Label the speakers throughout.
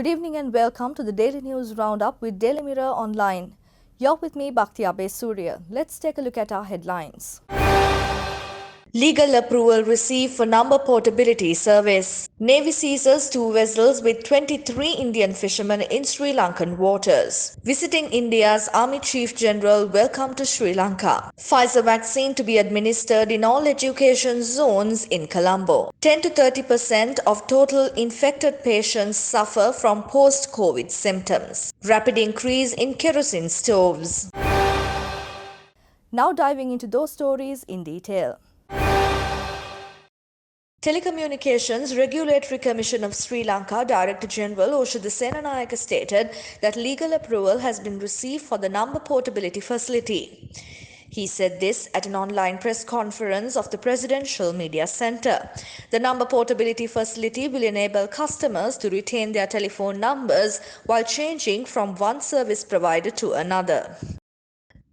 Speaker 1: Good evening and welcome to the Daily News Roundup with Daily Mirror Online. You're with me, Bhaktiyabeh Surya. Let's take a look at our headlines.
Speaker 2: Legal approval received for number portability service. Navy seizes 2 vessels with 23 Indian fishermen in Sri Lankan waters. Visiting India's Army Chief General welcome to Sri Lanka. Pfizer vaccine to be administered in all education zones in Colombo. 10 to 30% of total infected patients suffer from post-COVID symptoms. Rapid increase in kerosene stoves.
Speaker 1: Now diving into those stories in detail.
Speaker 2: Telecommunications Regulatory Commission of Sri Lanka Director General Oshada Senanayake stated that legal approval has been received for the number portability facility. He said this at an online press conference of the Presidential Media Centre. The number portability facility will enable customers to retain their telephone numbers while changing from one service provider to another.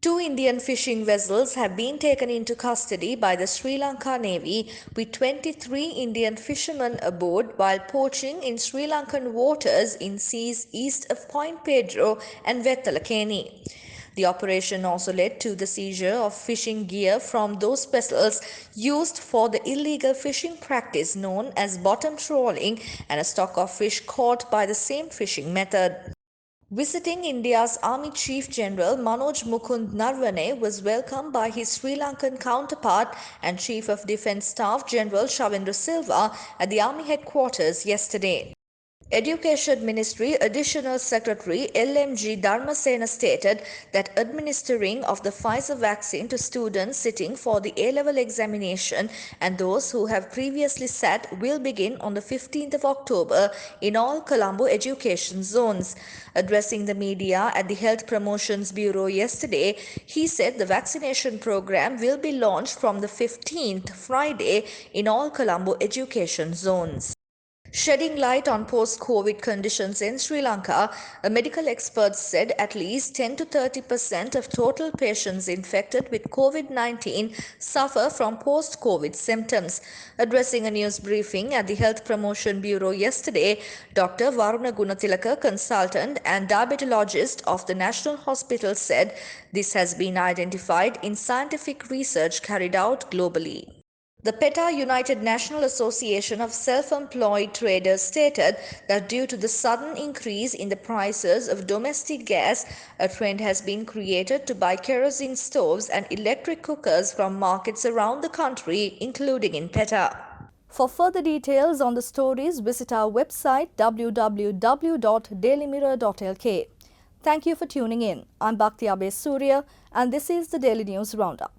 Speaker 2: 2 Indian fishing vessels have been taken into custody by the Sri Lanka Navy with 23 Indian fishermen aboard while poaching in Sri Lankan waters in seas east of Point Pedro and Vettalakeni. The operation also led to the seizure of fishing gear from those vessels used for the illegal fishing practice known as bottom trawling and a stock of fish caught by the same fishing method. Visiting India's Army Chief General Manoj Mukund Narwane was welcomed by his Sri Lankan counterpart and Chief of Defence Staff General Shavendra Silva at the Army headquarters yesterday. Education Ministry Additional Secretary LMG Dharmasena stated that administering of the Pfizer vaccine to students sitting for the A-level examination and those who have previously sat will begin on the 15th of October in all Colombo education zones. Addressing the media at the Health Promotions Bureau yesterday, he said the vaccination program will be launched from the 15th Friday in all Colombo education zones. Shedding light on post-COVID conditions in Sri Lanka, a medical expert said at least 10 to 30% of total patients infected with COVID-19 suffer from post-COVID symptoms. Addressing a news briefing at the Health Promotion Bureau yesterday, Dr. Varuna Gunatilaka, consultant and diabetologist of the National Hospital, said this has been identified in scientific research carried out globally. The PETA United National Association of Self-Employed Traders stated that due to the sudden increase in the prices of domestic gas, a trend has been created to buy kerosene stoves and electric cookers from markets around the country, including in PETA.
Speaker 1: For further details on the stories, visit our website www.dailymirror.lk. Thank you for tuning in. I'm Bhaktiyabeh Surya and this is the Daily News Roundup.